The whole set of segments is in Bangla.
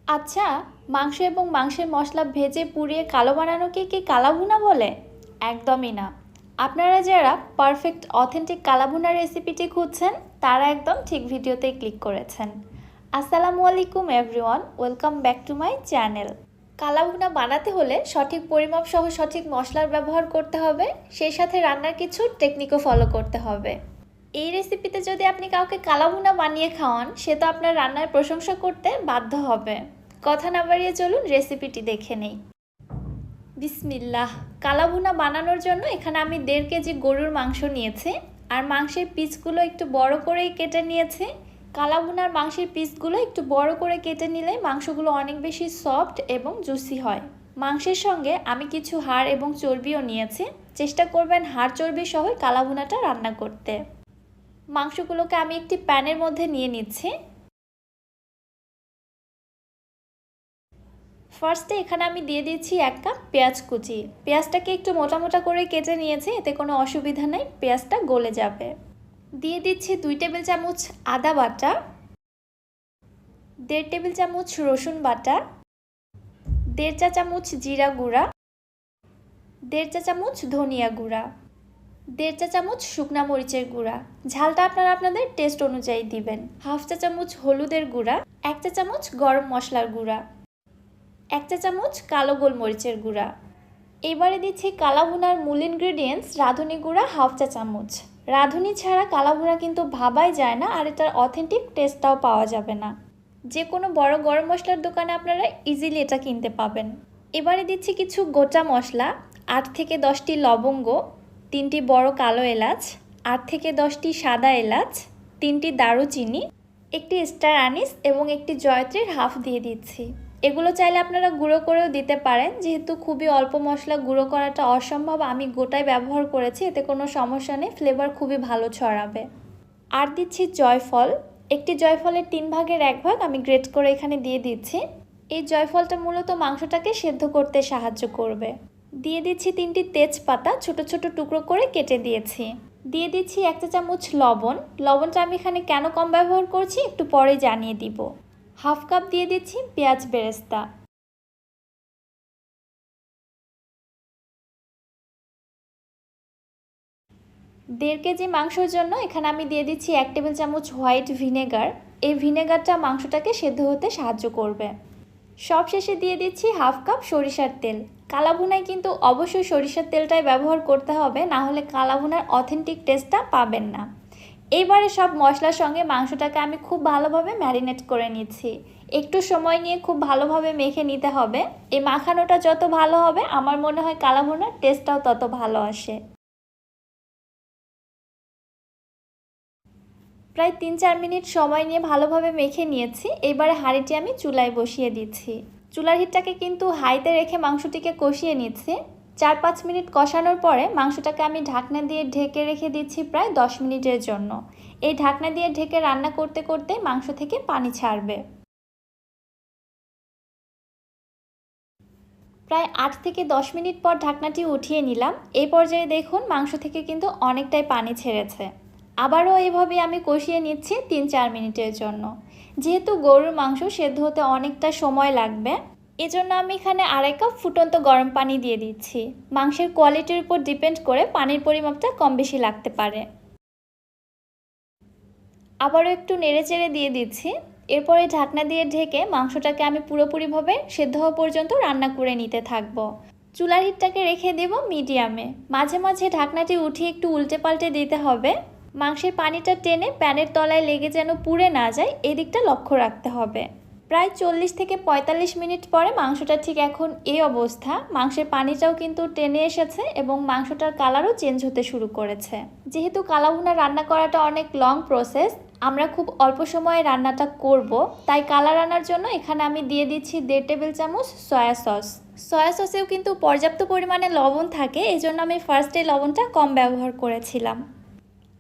আচ্ছা, মাংস এবং মাংসের মশলা ভেজে পুড়িয়ে কালো বানানোকে কি কালাভুনা বলে? একদমই না। আপনারা যারা পারফেক্ট অথেন্টিক কালাভুনা রেসিপিটি খুঁজছেন তারা একদম ঠিক ভিডিওতেই ক্লিক করেছেন। আসসালামু আলাইকুম everyone, welcome back to my channel. Kala bhuna বানাতে হলে সঠিক পরিমাপ সহ সঠিক মশলার ব্যবহার করতে হবে, সেই সাথে রান্নার কিছু টেকনিকও ফলো করতে হবে। এই রেসিপিতে যদি আপনি কাউকে কালাভুনা বানিয়ে খাওয়ান, সে তো আপনার রান্নার প্রশংসা করতে বাধ্য হবে। কথা না বাড়িয়ে চলুন রেসিপিটি দেখে নেই। বিসমিল্লাহ। কালাভুনা বানানোর জন্য এখানে আমি 1.5 কেজি গরুর মাংস নিয়েছি, আর মাংসের পিসগুলো একটু বড় করেই কেটে নিয়েছি। কালাভুনার মাংসের পিসগুলো একটু বড় করে কেটে নিলে মাংসগুলো অনেক বেশি সফট এবং জুসি হয়। মাংসের সঙ্গে আমি কিছু হাড় এবং চর্বিও নিয়েছি। চেষ্টা করবেন হাড় চর্বি সহ কালাভুনাটা রান্না করতে। মাংসগুলোকে আমি একটি প্যানের মধ্যে নিয়ে নিচ্ছি। ফার্স্টে এখানে আমি দিয়ে দিচ্ছি 1 কাপ পেঁয়াজ কুচি। পেঁয়াজটাকে একটু মোটা মোটা করে কেটে নিয়েছি, এতে কোনো অসুবিধা নেই, পেঁয়াজটা গলে যাবে। দিয়ে দিচ্ছি 2 টেবিল চামচ আদা বাটা, 1.5 টেবিল চামচ রসুন বাটা, 1.5 চা চামচ জিরা গুঁড়া, 1.5 চা চামচ ধনিয়া গুঁড়া, 1.5 চা চামচ শুকনা মরিচের গুঁড়া। ঝালটা আপনারা আপনাদের টেস্ট অনুযায়ী দিবেন। 1/2 চা চামচ হলুদের গুঁড়া, 1 চা চামচ গরম মশলার গুঁড়া, 1 চা চামচ কালো গোলমরিচের গুঁড়া। এবারে দিচ্ছি কালাভুনার মূল ইনগ্রেডিয়েন্টস রাঁধুনি গুঁড়া 1/2 চা চামচ। রাঁধুনি ছাড়া কালাভুনা কিন্তু ভাবাই যায় না, আর এটার অথেন্টিক টেস্টটাও পাওয়া যাবে না। যে কোনো বড় গরম মশলার দোকানে আপনারা ইজিলি এটা কিনতে পাবেন। এবারে দিচ্ছি কিছু গোটা মশলা, 8 থেকে 10টি লবঙ্গ, 3টি বড় কালো এলাচ, 8 থেকে 10টি সাদা এলাচ, 3টি দারুচিনি, একটি স্টার আনিস এবং একটি জয়ত্রীর হাফ দিয়ে দিচ্ছি। এগুলো চাইলে আপনারা গুঁড়ো করেও দিতে পারেন, যেহেতু খুবই অল্প মশলা গুঁড়ো করাটা অসম্ভব, আমি গোটাই ব্যবহার করেছি, এতে কোনো সমস্যা নেই, ফ্লেভার খুবই ভালো ছড়াবে। আর দিচ্ছি জয়ফল। একটি জয়ফলের 3 ভাগের 1 ভাগ আমি গ্রেট করে এখানে দিয়ে দিচ্ছি। এই জয়ফলটা মূলত মাংসটাকে সেদ্ধ করতে সাহায্য করবে। দিয়ে দিচ্ছি 3টি তেজপাতা ছোট ছোট টুকরো করে কেটে দিয়েছি। দিয়ে দিচ্ছি 1 চা চামচ লবণ। লবণটা আমি এখানে কেন কম ব্যবহার করছি একটু পরে জানিয়ে দিব। 1/2 কাপ দিয়ে দিচ্ছি পেঁয়াজ বেরেস্তা। দেড় কেজি মাংসের জন্য এখানে আমি দিয়ে দিচ্ছি 1 টেবিল চামচ হোয়াইট ভিনেগার। এই ভিনেগারটা মাংসটাকে সেদ্ধ হতে সাহায্য করবে। সব শেষে দিয়ে দিচ্ছি 1/2 কাপ সরিষার তেল। কালাভুনায় কিন্তু অবশ্যই সরিষার তেলটাই ব্যবহার করতে হবে, না হলে কালাভুনার অথেন্টিক টেস্টটা পাবেন না। এইবারে সব মশলার সঙ্গে মাংসটাকে আমি খুব ভালোভাবে ম্যারিনেট করে নিচ্ছি। একটু সময় নিয়ে খুব ভালোভাবে মেখে নিতে হবে। এই মাখানোটা যত ভালো হবে আমার মনে হয় কালাভুনার টেস্টটাও তত ভালো আসে। প্রায় 3-4 মিনিট সময় নিয়ে ভালোভাবে মেখে নিয়েছি। এবারে হাঁড়িটি আমি চুলায় বসিয়ে দিচ্ছি। চুলার হিটটাকে কিন্তু হাইতে রেখে মাংসটিকে কষিয়ে নিচ্ছি। 4-5 মিনিট কষানোর পরে মাংসটাকে আমি ঢাকনা দিয়ে ঢেকে রেখে দিচ্ছি প্রায় 10 মিনিটের জন্য। এই ঢাকনা দিয়ে ঢেকে রান্না করতে করতে মাংস থেকে পানি ছাড়বে। প্রায় 8 থেকে 10 মিনিট পর ঢাকনাটি উঠিয়ে নিলাম। এই পর্যায়ে দেখুন মাংস থেকে কিন্তু অনেকটাই পানি ছেড়েছে। আবারও এইভাবে আমি কষিয়ে নিচ্ছি 3-4 মিনিটের জন্য। যেহেতু গরুর মাংস সেদ্ধ হতে অনেকটা সময় লাগবে, এজন্য আমি এখানে 2.5 কাপ ফুটন্ত গরম পানি দিয়ে দিচ্ছি। মাংসের কোয়ালিটির উপর ডিপেন্ড করে পানির পরিমাপটা কম বেশি লাগতে পারে। আবারও একটু নেড়েচেড়ে দিয়ে দিচ্ছি। এরপরে ঢাকনা দিয়ে ঢেকে মাংসটাকে আমি পুরোপুরিভাবে সেদ্ধ হওয়া পর্যন্ত রান্না করে নিতে থাকবো। চুলার হিটটাকে রেখে দেব মিডিয়ামে। মাঝে মাঝে ঢাকনাটি উঠিয়ে একটু উল্টে পাল্টে দিতে হবে। মাংসের পানিটা টেনে প্যানের তলায় লেগে যেন পুড়ে না যায়, এদিকটা লক্ষ্য রাখতে হবে। প্রায় 40 থেকে 45 মিনিট পরে মাংসটা ঠিক এখন এই অবস্থা। মাংসের পানিটাও কিন্তু টেনে এসেছে এবং মাংসটার কালারও চেঞ্জ হতে শুরু করেছে। যেহেতু কালাভুনা রান্না করাটা অনেক লং প্রসেস, আমরা খুব অল্প সময়ে রান্নাটা করব, তাই কালার আনার জন্য এখানে আমি দিয়ে দিচ্ছি 1.5 টেবিল চামচ সয়া সস। সয়া সসেও কিন্তু পর্যাপ্ত পরিমাণে লবণ থাকে, এজন্য আমি ফার্স্টে লবণটা কম ব্যবহার করেছিলাম।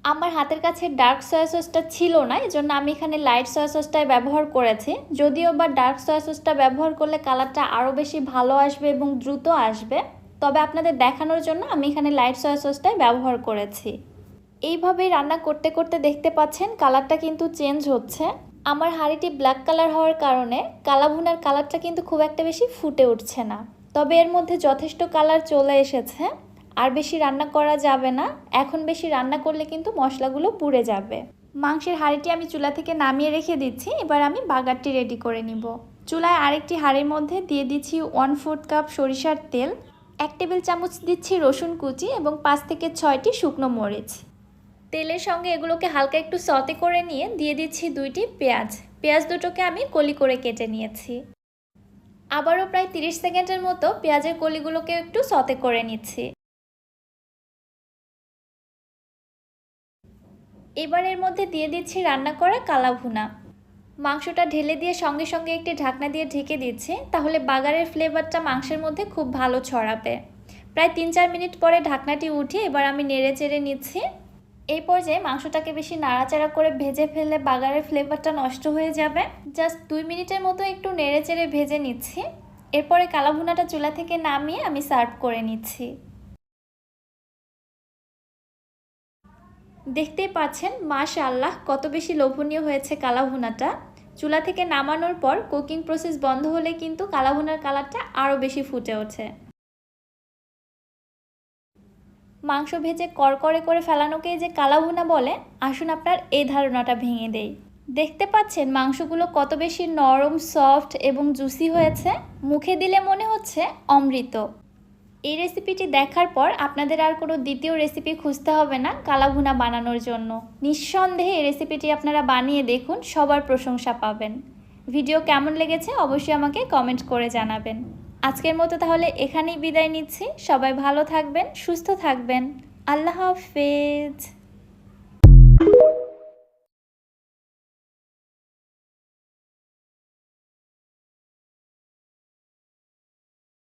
আমার হাতের কাছে ডার্ক সয়া সসটা ছিল না, এজন্য আমি এখানে লাইট সয়া সসটাই ব্যবহার করেছি। যদিও বা ডার্ক সয়া সসটা ব্যবহার করলে কালারটা আরও বেশি ভালো আসবে এবং দ্রুত আসবে, তবে আপনাদের দেখানোর জন্য আমি এখানে লাইট সয়া সসটাই ব্যবহার করেছি। এইভাবেই রান্না করতে করতে দেখতে পাচ্ছেন কালারটা কিন্তু চেঞ্জ হচ্ছে। আমার হাঁড়িটি ব্ল্যাক কালার হওয়ার কারণে কালা ভুনার কালারটা কিন্তু খুব একটা বেশি ফুটে উঠছে না, তবে এর মধ্যে যথেষ্ট কালার চলে এসেছে। আর বেশি রান্না করা যাবে না, এখন বেশি রান্না করলে কিন্তু মশলাগুলো পুড়ে যাবে। মাংসের হাঁড়িটি আমি চুলা থেকে নামিয়ে রেখে দিচ্ছি। এবার আমি বাগারটি রেডি করে নিব। চুলায় আরেকটি হাঁড়ির মধ্যে দিয়ে দিচ্ছি 1/4 কাপ সরিষার তেল, 1 টেবিল চামচ দিচ্ছি রসুন কুচি এবং 5 থেকে 6টি শুকনো মরিচ। তেলের সঙ্গে এগুলোকে হালকা একটু সতে করে নিয়ে দিয়ে দিচ্ছি 2টি পেঁয়াজ। পেঁয়াজ দুটোকে আমি কলি করে কেটে নিয়েছি। আবারও প্রায় 30 সেকেন্ডের মতো পেঁয়াজের কলিগুলোকে একটু সতে করে নিচ্ছি। এবার এর মধ্যে দিয়ে দিচ্ছি রান্না করা কালা ভুনা। মাংসটা ঢেলে দিয়ে সঙ্গে সঙ্গে একটি ঢাকনা দিয়ে ঢেকে দিচ্ছি, তাহলে বাগারের ফ্লেভারটা মাংসের মধ্যে খুব ভালো ছড়াবে। প্রায় 3-4 মিনিট পরে ঢাকনাটি উঠিয়ে এবার আমি নেড়ে চেড়ে নিচ্ছি। এই পর্যায়ে মাংসটাকে বেশি নাড়াচাড়া করে ভেজে ফেললে বাগারের ফ্লেভারটা নষ্ট হয়ে যাবে। জাস্ট 2 মিনিটের মতো একটু নেড়ে চেড়ে ভেজে নিচ্ছি। এরপরে কালা ভুনাটা চুলা থেকে নামিয়ে আমি সার্ভ করে নিচ্ছি। দেখতেই পাচ্ছেন মাশাআল্লাহ কত বেশি লোভনীয় হয়েছে কালা ভুনাটা। চুলা থেকে নামানোর পর কুকিং প্রসেস বন্ধ হলে কিন্তু কালা ভুনার কালারটা আরও বেশি ফুটে ওঠে। মাংস ভেজে কড়কড়ে করে ফেলানোকেই যে কালা ভুনা বলে, আসুন আপনার এই ধারণাটা ভেঙে দেই। দেখতে পাচ্ছেন মাংসগুলো কত বেশি নরম, সফট এবং জুসি হয়েছে। মুখে দিলে মনে হচ্ছে অমৃত। এই রেসিপিটি দেখার পর আপনাদের আর কোনো দ্বিতীয় রেসিপি খুঁজতে হবে না কালা ভুনা বানানোর জন্য। নিঃসন্দেহে এই রেসিপিটি আপনারা বানিয়ে দেখুন, সবার প্রশংসা পাবেন। ভিডিও কেমন লেগেছে অবশ্যই আমাকে কমেন্ট করে জানাবেন। আজকের মতো তাহলে এখানেই বিদায় নিচ্ছি। সবাই ভালো থাকবেন, সুস্থ থাকবেন। আল্লাহ হাফেজ।